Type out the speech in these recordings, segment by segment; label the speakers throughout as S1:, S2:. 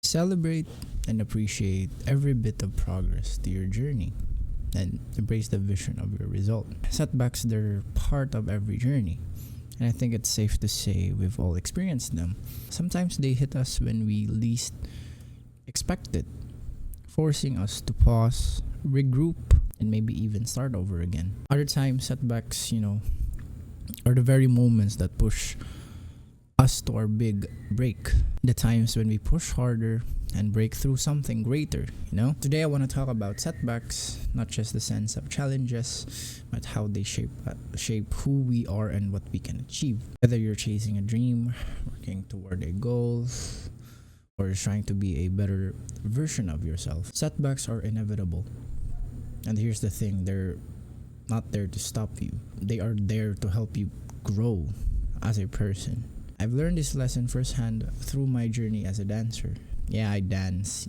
S1: Celebrate and appreciate every bit of progress to your journey and embrace the vision of your result. Setbacks, they're part of every journey. And I think it's safe to say we've all experienced them. Sometimes they hit us when we least expect it, forcing us to pause, regroup, and maybe even start over again. Other times, setbacks, are the very moments that push us to our big break. The times when we push harder and break through something greater. Today I want to talk about setbacks, not just the sense of challenges, but how they shape who we are and what we can achieve. Whether you're chasing a dream, working toward a goal, or trying to be a better version of yourself, setbacks are inevitable. And here's the thing, they're not there to stop you. They are there to help you grow as a person. I've learned this lesson firsthand through my journey as a dancer. Yeah, I dance.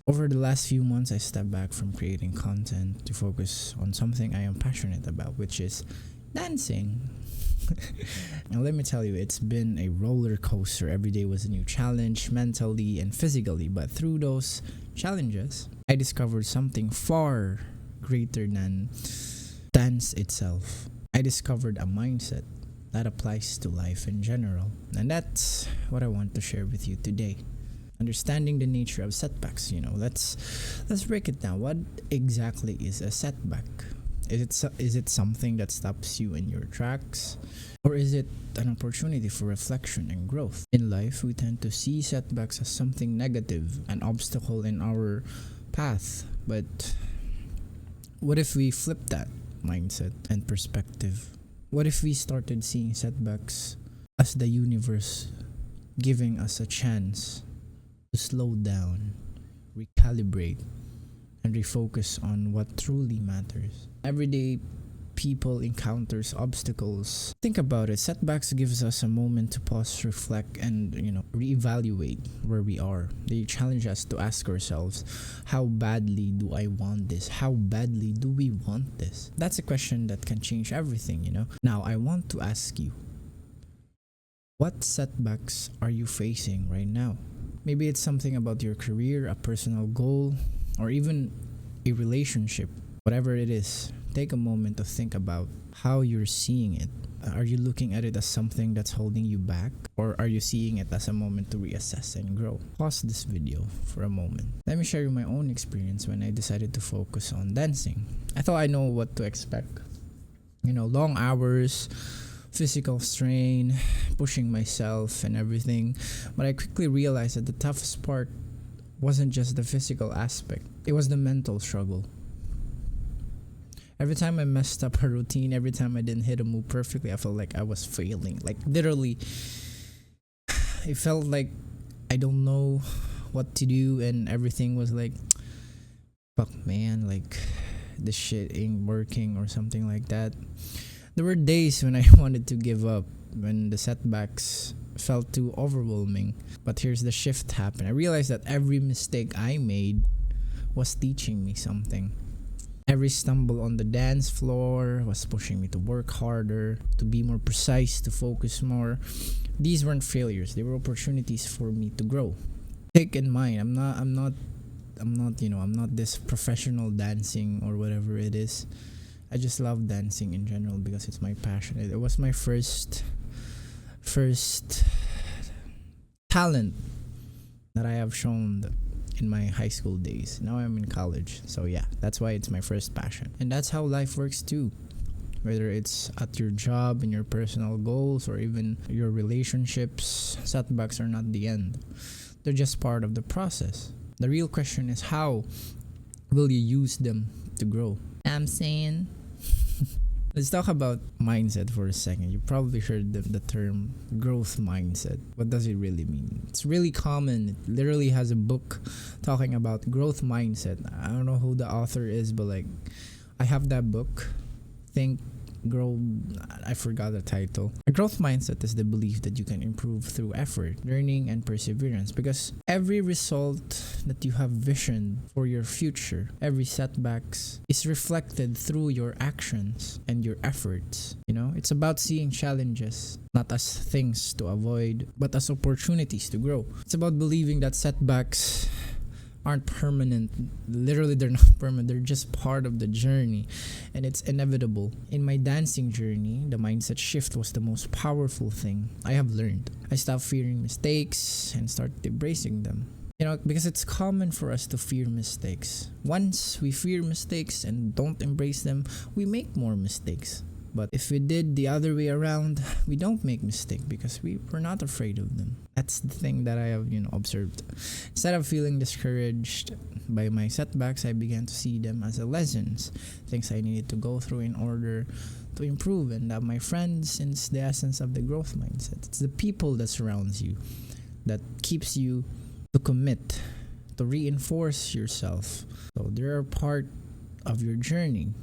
S1: Over the last few months, I stepped back from creating content to focus on something I am passionate about, which is dancing. And let me tell you, it's been a roller coaster. Every day was a new challenge, mentally and physically. But through those challenges, I discovered something far greater than dance itself. I discovered a mindset that applies to life in general. And that's what I want to share with you today. Understanding the nature of setbacks, let's break it down. What exactly is a setback? Is it something that stops you in your tracks? Or is it an opportunity for reflection and growth? In life, we tend to see setbacks as something negative, an obstacle in our path. But what if we flip that mindset and perspective? What if we started seeing setbacks as the universe giving us a chance to slow down, recalibrate, and refocus on what truly matters? Everyday people encounters obstacles. Think about it. Setbacks gives us a moment to pause, reflect, and reevaluate where we are. They challenge us to ask ourselves, how badly do I want this? How badly do we want this? That's a question that can change everything. Now I want to ask you, what setbacks are you facing right now? Maybe it's something about your career, a personal goal, or even a relationship. Whatever it is, take a moment to think about how you're seeing it. Are you looking at it as something that's holding you back? Or are you seeing it as a moment to reassess and grow? Pause this video for a moment. Let me share you my own experience when I decided to focus on dancing. I thought I know what to expect. Long hours, physical strain, pushing myself and everything. But I quickly realized that the toughest part wasn't just the physical aspect. It was the mental struggle. Every time I messed up a routine, every time I didn't hit a move perfectly, I felt like I was failing. Like literally, it felt like I don't know what to do, and everything was like, fuck man, like this shit ain't working or something like that. There were days when I wanted to give up, when the setbacks felt too overwhelming. But here's the shift happened. I realized that every mistake I made was teaching me something. Every stumble on the dance floor was pushing me to work harder, to be more precise, to focus more. These weren't failures, they were opportunities for me to grow. Take in mind, I'm not this professional dancing or whatever it is. I just love dancing in general because it's my passion. It was my first talent that I have shown in my high school days. Now I'm in college, so yeah, that's why it's my first passion. And that's how life works too. Whether it's at your job, in your personal goals, or even your relationships, setbacks are not the end. They're just part of the process. The real question is, how will you use them to grow? I'm saying let's talk about mindset for a second. You probably heard the term growth mindset. What does it really mean? It's really common. It literally has a book talking about growth mindset. I don't know who the author is, but I have that book. Think, Grow. I forgot the title. A growth mindset is the belief that you can improve through effort, learning, and perseverance, because every result that you have vision for your future. Every setbacks is reflected through your actions and your efforts. It's about seeing challenges not as things to avoid, but as opportunities to grow. It's about believing that setbacks aren't permanent. Literally, they're not permanent. They're just part of the journey, and it's inevitable. In my dancing journey, the mindset shift was the most powerful thing I have learned. I stopped fearing mistakes and started embracing them. Because it's common for us to fear mistakes. Once we fear mistakes and don't embrace them, we make more mistakes. But if we did the other way around, we don't make mistakes because we're not afraid of them. That's the thing that I have, observed. Instead of feeling discouraged by my setbacks, I began to see them as lessons, things I needed to go through in order to improve. And that, my friends, since the essence of the growth mindset, it's the people that surrounds you that keeps you to commit, to reinforce yourself. So they're a part of your journey.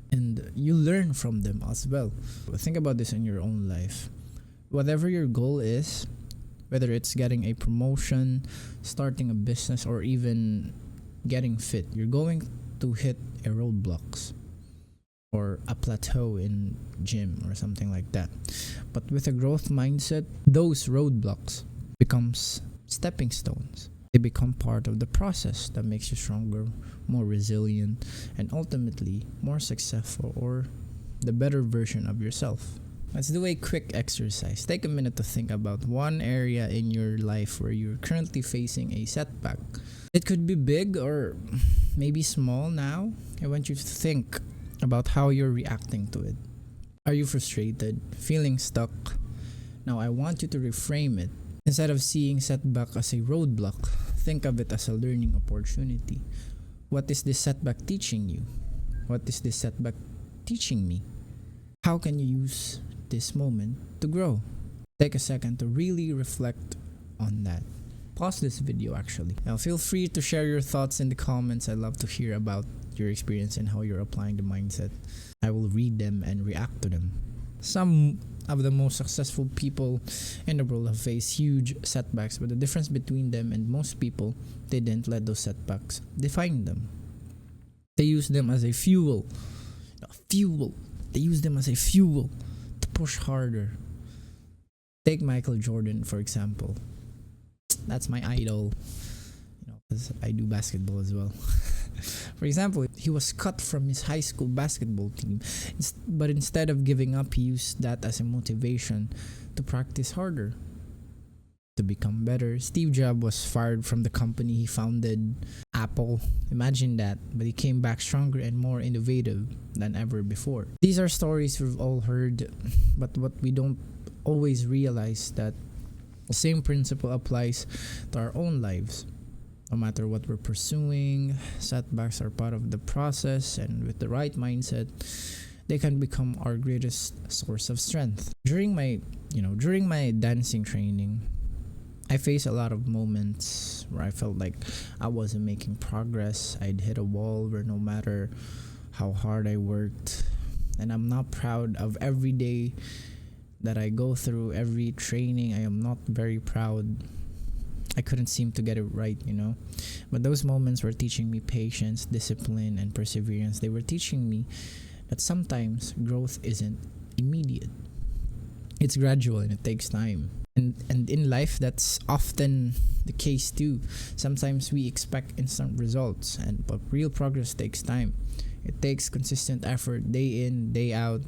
S1: And you learn from them as well. Think about this in your own life. Whatever your goal is, whether it's getting a promotion, starting a business, or even getting fit, you're going to hit a roadblocks or a plateau in gym or something like that. But with a growth mindset, those roadblocks becomes stepping stones. They become part of the process that makes you stronger, more resilient, and ultimately more successful, or the better version of yourself. Let's do a quick exercise. Take a minute to think about one area in your life where you're currently facing a setback. It could be big or maybe small now. I want you to think about how you're reacting to it. Are you frustrated? Feeling stuck? Now I want you to reframe it. Instead of seeing setback as a roadblock, think of it as a learning opportunity. What is this setback teaching you? What is this setback teaching me? How can you use this moment to grow? Take a second to really reflect on that. Pause this video actually. Now feel free to share your thoughts in the comments. I'd love to hear about your experience and how you're applying the mindset. I will read them and react to them. Some of the most successful people in the world have faced huge setbacks, but the difference between them and most people, they didn't let those setbacks define them. They used them as a fuel. They used them as a fuel to push harder. Take Michael Jordan, for example. That's my idol, because I do basketball as well. For example, he was cut from his high school basketball team, but instead of giving up, he used that as a motivation to practice harder, to become better. Steve Jobs was fired from the company he founded, Apple. Imagine that, but he came back stronger and more innovative than ever before. These are stories we've all heard, but what we don't always realize that the same principle applies to our own lives. No matter what we're pursuing, setbacks are part of the process, and with the right mindset, they can become our greatest source of strength. During my dancing training, I faced a lot of moments where I felt like I wasn't making progress. I'd hit a wall where no matter how hard I worked, and I'm not proud of every day that I go through, every training. I am not very proud. I couldn't seem to get it right, But those moments were teaching me patience, discipline, and perseverance. They were teaching me that sometimes growth isn't immediate. It's gradual and it takes time. And in life, that's often the case too. Sometimes we expect instant results, but real progress takes time. It takes consistent effort, day in, day out.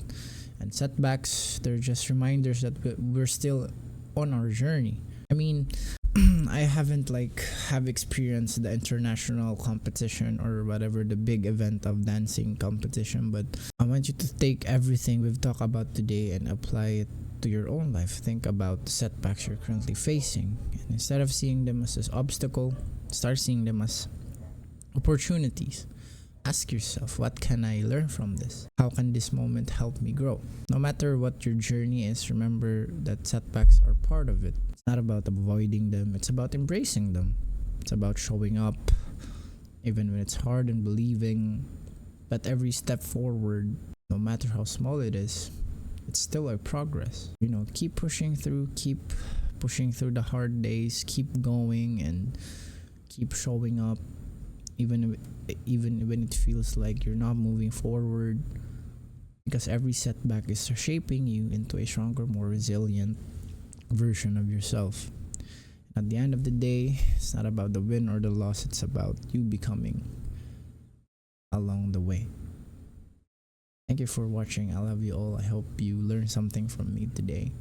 S1: And setbacks, they're just reminders that we're still on our journey. I mean, I haven't have experienced the international competition or whatever, the big event of dancing competition, but I want you to take everything we've talked about today and apply it to your own life. Think about the setbacks you're currently facing, and instead of seeing them as an obstacle, start seeing them as opportunities. Ask yourself, what can I learn from this? How can this moment help me grow? No matter what your journey is, remember that setbacks are part of it. It's not about avoiding them, it's about embracing them. It's about showing up even when it's hard and believing that every step forward, no matter how small it is, it's still a progress. Keep pushing through the hard days, keep going, and Keep showing up even when it feels like you're not moving forward, because every setback is shaping you into a stronger, more resilient version of yourself. At the end of the day, it's not about the win or the loss, it's about you becoming along the way. Thank you for watching. I love you all. I hope you learned something from me today.